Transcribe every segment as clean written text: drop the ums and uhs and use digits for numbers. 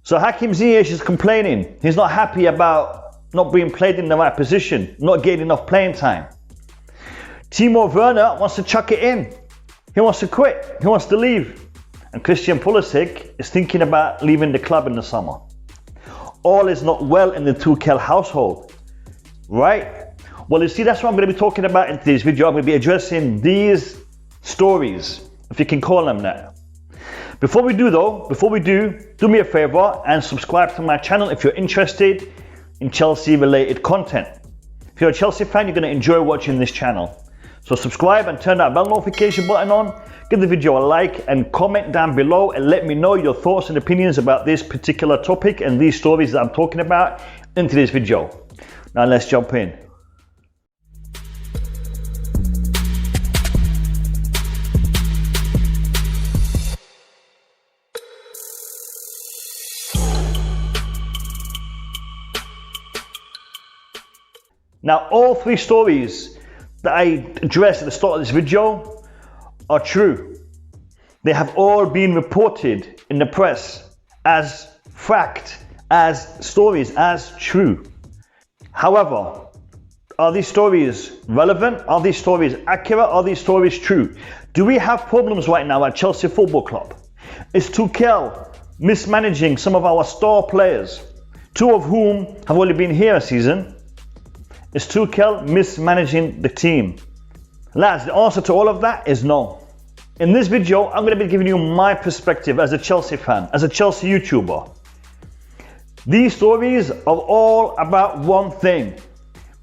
So Hakim Ziyech is complaining. He's not happy about not being played in the right position, not getting enough playing time. Timo Werner wants to chuck it in. He wants to quit. He wants to leave. And Christian Pulisic is thinking about leaving the club in the summer. All is not well in the Tuchel household, right? Well, you see, that's what I'm going to be talking about in today's video. I'm going to be addressing these stories, if you can call them that. Before we do, do me a favor and subscribe to my channel if you're interested in Chelsea related content. If you're a Chelsea fan, you're going to enjoy watching this channel. So subscribe and turn that bell notification button on. Give the video a like and comment down below and let me know your thoughts and opinions about this particular topic and these stories that I'm talking about in today's video. Now let's jump in. Now, all three stories that I addressed at the start of this video are true. They have all been reported in the press as fact, as stories, as true. However, are these stories relevant? Are these stories accurate? Are these stories true? Do we have problems right now at Chelsea Football Club? Is Tuchel mismanaging some of our star players, two of whom have only been here a season? Is Tuchel mismanaging the team? Lads, the answer to all of that is no. In this video, I'm going to be giving you my perspective as a Chelsea fan, as a Chelsea YouTuber. These stories are all about one thing: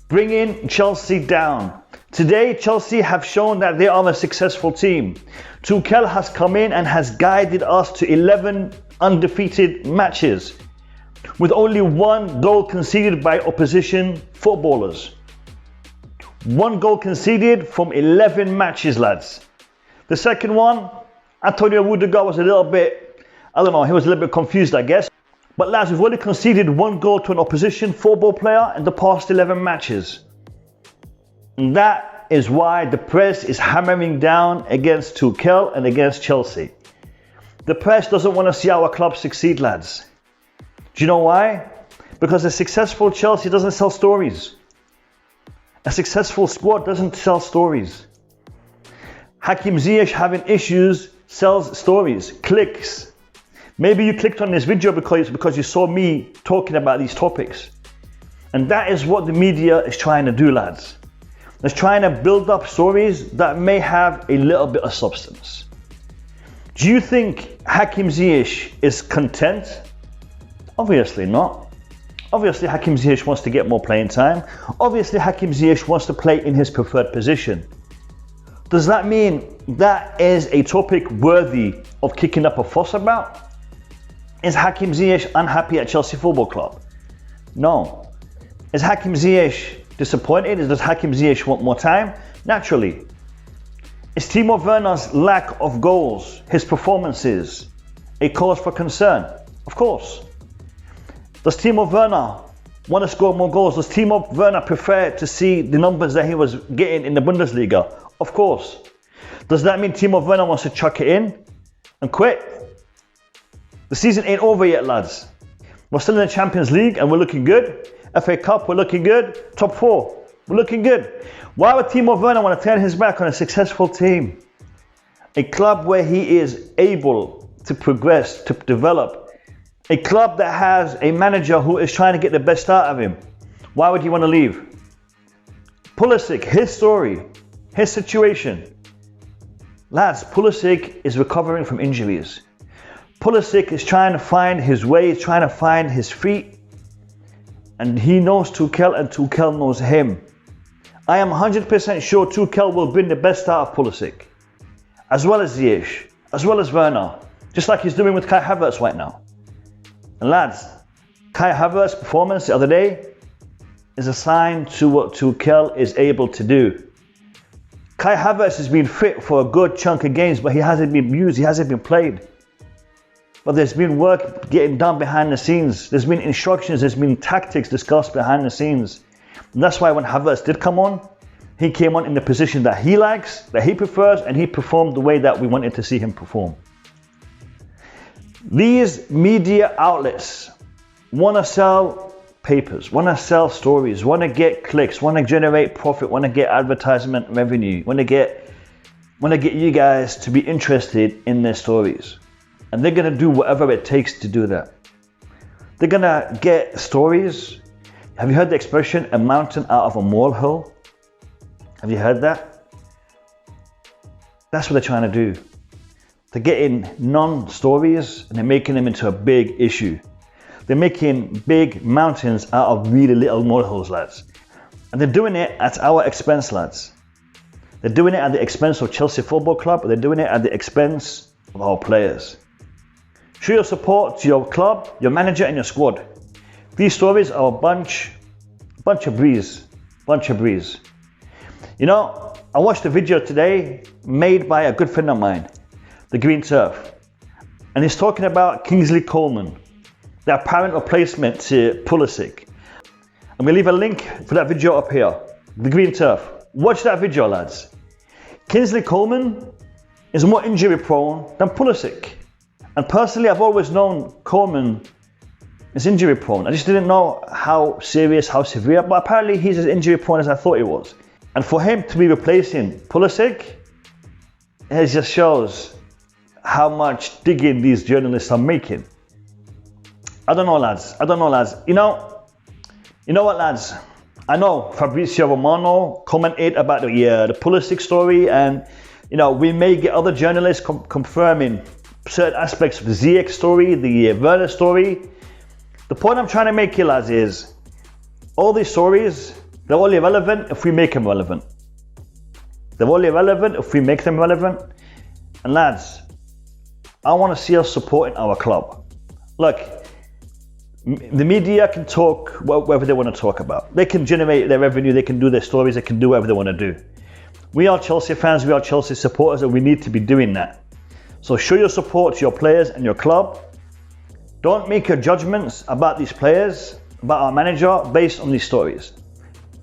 bringing Chelsea down. Today, Chelsea have shown that they are a successful team. Tuchel has come in and has guided us to 11 undefeated matches, with only one goal conceded by opposition footballers. One goal conceded from 11 matches, lads. The second one, Antonio Rudiger was a little bit, he was a little bit confused, I guess. But lads, we've only conceded one goal to an opposition football player in the past 11 matches. And that is why the press is hammering down against Tuchel and against Chelsea. The press doesn't want to see our club succeed, lads. Do you know why? Because a successful Chelsea doesn't sell stories. A successful squad doesn't sell stories. Hakim Ziyech having issues sells stories, clicks. Maybe you clicked on this video because you saw me talking about these topics. And that is what the media is trying to do, lads. It's trying to build up stories that may have a little bit of substance. Do you think Hakim Ziyech is content? Obviously not. Obviously Hakim Ziyech wants to get more playing time. Obviously Hakim Ziyech wants to play in his preferred position. Does that mean that is a topic worthy of kicking up a fuss about? Is Hakim Ziyech unhappy at Chelsea Football Club? No. Is Hakim Ziyech disappointed? Does Hakim Ziyech want more time? Naturally. Is Timo Werner's lack of goals, his performances, a cause for concern? Of course. Does Timo Werner want to score more goals? Does Timo Werner prefer to see the numbers that he was getting in the Bundesliga? Of course. Does that mean Timo Werner wants to chuck it in and quit? The season ain't over yet, lads. We're still in the Champions League and we're looking good. FA Cup, we're looking good. Top 4, we're looking good. Why would Timo Werner want to turn his back on a successful team? A club where he is able to progress, to develop. A club that has a manager who is trying to get the best out of him. Why would he want to leave? Pulisic, his story, his situation. Lads, Pulisic is recovering from injuries. Pulisic is trying to find his way, he's trying to find his feet. And he knows Tuchel and Tuchel knows him. I am 100% sure Tuchel will bring the best out of Pulisic. As well as Ziyech, as well as Werner. Just like he's doing with Kai Havertz right now. And lads, Kai Havertz's performance the other day is a sign to what Tuchel is able to do. Kai Havertz has been fit for a good chunk of games, but he hasn't been used, he hasn't been played. But there's been work getting done behind the scenes. There's been instructions, there's been tactics discussed behind the scenes. And that's why when Havertz did come on, he came on in the position that he likes, that he prefers, and he performed the way that we wanted to see him perform. These media outlets want to sell papers, want to sell stories, want to get clicks, want to generate profit, want to get advertisement revenue, want to get you guys to be interested in their stories. And they're going to do whatever it takes to do that. They're going to get stories. Have you heard the expression, a mountain out of a molehill? Have you heard that? That's what they're trying to do. They're getting non-stories and they're making them into a big issue. They're making big mountains out of really little molehills, lads. And they're doing it at our expense, lads. They're doing it at the expense of Chelsea Football Club. They're doing it at the expense of our players. Show your support to your club, your manager and your squad. These stories are a bunch of breeze. You know, I watched a video today made by a good friend of mine, the Green Turf. And he's talking about Kingsley Coleman, the apparent replacement to Pulisic. I'm going to leave a link for that video up here, the Green Turf. Watch that video, lads. Kingsley Coleman is more injury prone than Pulisic. And personally, I've always known Coleman is injury prone. I just didn't know how serious, how severe, but apparently he's as injury prone as I thought he was. And for him to be replacing Pulisic, it just shows how much digging these journalists are making. I don't know, lads. You know what, lads? I know Fabrizio Romano commented about the Pulisic story, and you know, we may get other journalists confirming certain aspects of the Ziyech story, the Werner story. The point I'm trying to make here, lads, is all these stories, they're only relevant if we make them relevant. They're only relevant if we make them relevant. And lads, I want to see us supporting our club. Look, the media can talk whatever they want to talk about. They can generate their revenue, they can do their stories, they can do whatever they want to do. We are Chelsea fans, we are Chelsea supporters, and we need to be doing that. So show your support to your players and your club. Don't make your judgments about these players, about our manager, based on these stories.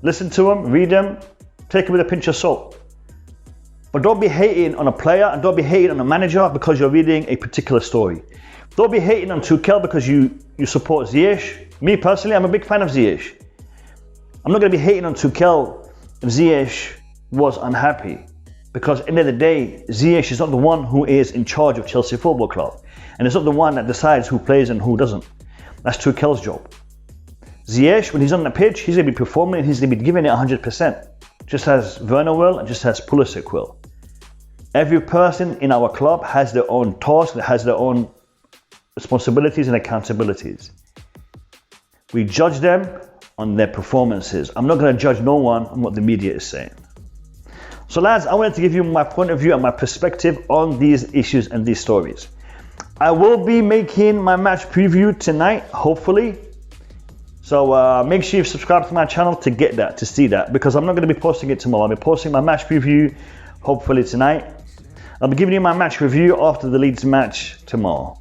Listen to them, read them, take it with a pinch of salt. But don't be hating on a player and don't be hating on a manager because you're reading a particular story. Don't be hating on Tuchel because you support Ziyech. Me personally, I'm a big fan of Ziyech. I'm not going to be hating on Tuchel if Ziyech was unhappy, because at the end of the day, Ziyech is not the one who is in charge of Chelsea Football Club, and it's not the one that decides who plays and who doesn't. That's Tuchel's job. Ziyech, when he's on the pitch, he's going to be performing and he's going to be giving it 100%, just as Werner will and just as Pulisic will. Every person in our club has their own task, has their own responsibilities and accountabilities. We judge them on their performances. I'm not going to judge no one on what the media is saying. So lads, I wanted to give you my point of view and my perspective on these issues and these stories. I will be making my match preview tonight, hopefully. So make sure you've subscribed to my channel to get that, to see that, because I'm not going to be posting it tomorrow. I'll be posting my match preview hopefully tonight. I'll be giving you my match review after the Leeds match tomorrow.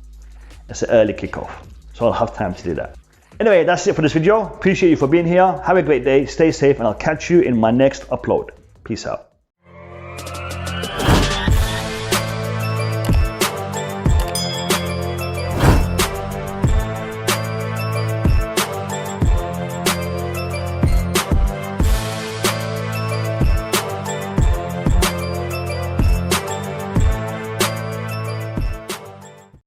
It's an early kickoff, so I'll have time to do that. Anyway, that's it for this video. Appreciate you for being here. Have a great day, stay safe, and I'll catch you in my next upload. Peace out.